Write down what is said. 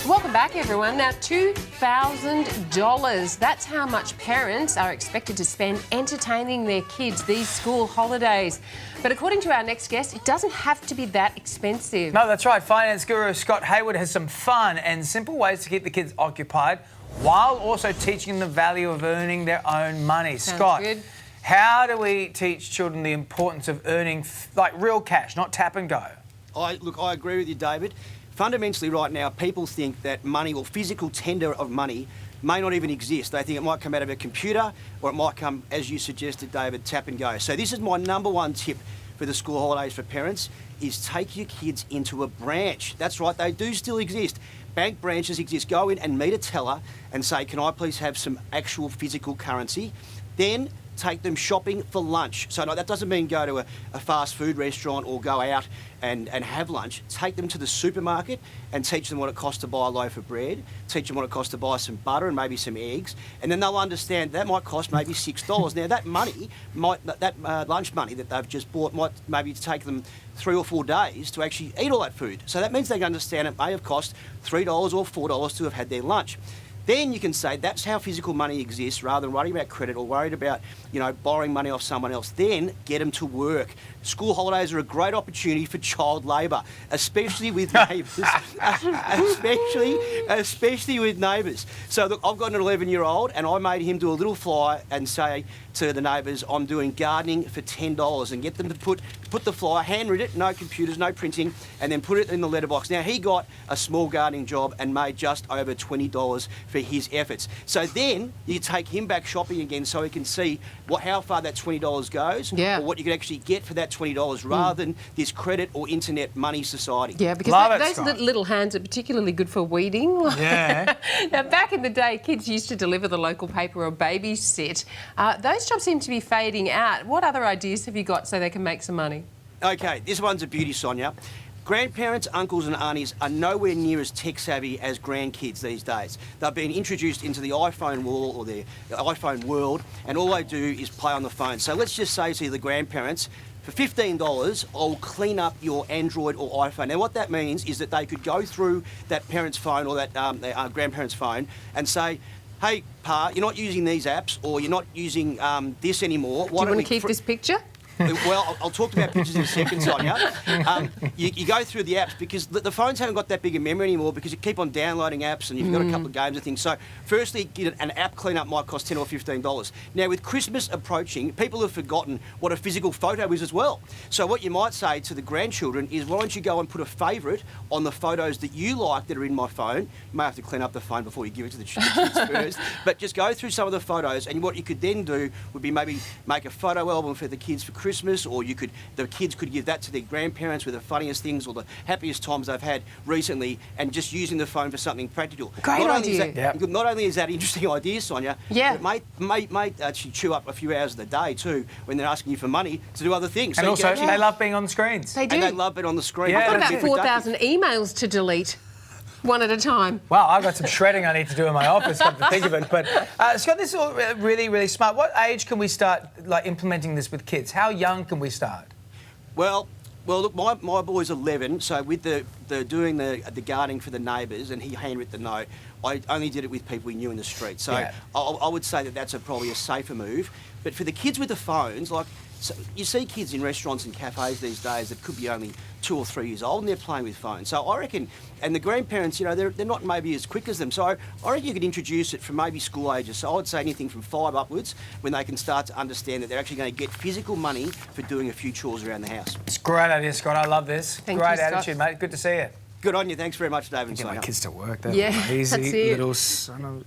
Welcome back, everyone. Now, $2,000. That's how much parents are expected to spend entertaining their kids these school holidays. But according to our next guest, it doesn't have to be that expensive. No, that's right. Finance guru Scott Hayward has some fun and simple ways to keep the kids occupied while also teaching them the value of earning their own money. Sounds Scott, good. how do we teach children the importance of earning, like, real cash, not tap and go? I agree with you, David. Fundamentally, right now, people think that money or physical tender of money may not even exist. They think it might come out of a computer or it might come, as you suggested, David, tap and go. So this is my number one tip for the school holidays for parents, is take your kids into a branch. That's right, they do still exist. Bank branches exist. Go in and meet a teller and say, can I please have some actual physical currency? Then take them shopping for lunch. So no, that doesn't mean go to a fast food restaurant or go out and have lunch. Take them to the supermarket and teach them what it costs to buy a loaf of bread, teach them what it costs to buy some butter and maybe some eggs, and then they'll understand that might cost maybe $6. Now that money, lunch money that they've just bought might maybe take them 3 or 4 days to actually eat all that food. So that means they can understand it may have cost $3 or $4 to have had their lunch. Then you can say that's how physical money exists, rather than worrying about credit or worried about, borrowing money off someone else. Then get them to work. School holidays are a great opportunity for child labour, especially with neighbours. especially with neighbours. So look, I've got an 11-year-old and I made him do a little flyer and say to the neighbours, I'm doing gardening for $10, and get them to put the flyer, handwritten, no computers, no printing, and then put it in the letterbox. Now, he got a small gardening job and made just over $20 for his efforts. So then you take him back shopping again so he can see how far that $20 goes, or what you can actually get for that $20 rather than this credit or internet money society. Yeah, because those little hands are particularly good for weeding. Yeah. Now, back in the day, kids used to deliver the local paper or babysit. Those jobs seem to be fading out. What other ideas have you got so they can make some money? Okay, this one's a beauty, Sonia. Grandparents, uncles and aunties are nowhere near as tech-savvy as grandkids these days. They've been introduced into the iPhone world, or the iPhone world, and all they do is play on the phone. So let's just say to the grandparents, for $15, I'll clean up your Android or iPhone. Now, what that means is that they could go through that parent's phone or that grandparent's phone and say, hey, Pa, you're not using these apps, or you're not using this anymore. Do you want to keep this picture? Well, I'll talk about pictures in a second, Sonia. You go through the apps because the phones haven't got that big a memory anymore because you keep on downloading apps and you've got a couple of games and things. So firstly, an app cleanup might cost $10 or $15. Now, with Christmas approaching, people have forgotten what a physical photo is as well. So what you might say to the grandchildren is, why don't you go and put a favourite on the photos that you like that are in my phone. You may have to clean up the phone before you give it to the kids first. But just go through some of the photos, and what you could then do would be maybe make a photo album for the kids for Christmas, or the kids could give that to their grandparents with the funniest things or the happiest times they've had recently, and just using the phone for something practical. Great idea. Not only is that interesting idea, Sonia, yeah, but it may actually chew up a few hours of the day too when they're asking you for money to do other things. And so also, they love being on the screens. They do. And they love being on the screen. Yeah, I've got about 4,000 emails to delete. One at a time. Wow, I've got some shredding I need to do in my office, come to think of it. But, Scott, this is all really, really smart. What age can we start implementing this with kids? How young can we start? Well, look, my boy's 11, so with the doing the gardening for the neighbours, and he handwritten the note, I only did it with people we knew in the street. So yeah. I would say that that's probably a safer move. But for the kids with the phones, so you see kids in restaurants and cafes these days that could be only 2 or 3 years old and they're playing with phones. So I reckon, and the grandparents, they're not maybe as quick as them. So I reckon you could introduce it from maybe school ages. So I would say anything from 5 upwards, when they can start to understand that they're actually going to get physical money for doing a few chores around the house. It's a great idea, Scott. I love this. Thank great you, attitude, mate. Good to see you. Good on you. Thanks very much, David. Get my kids to work. They're yeah, lazy that's it. little son of...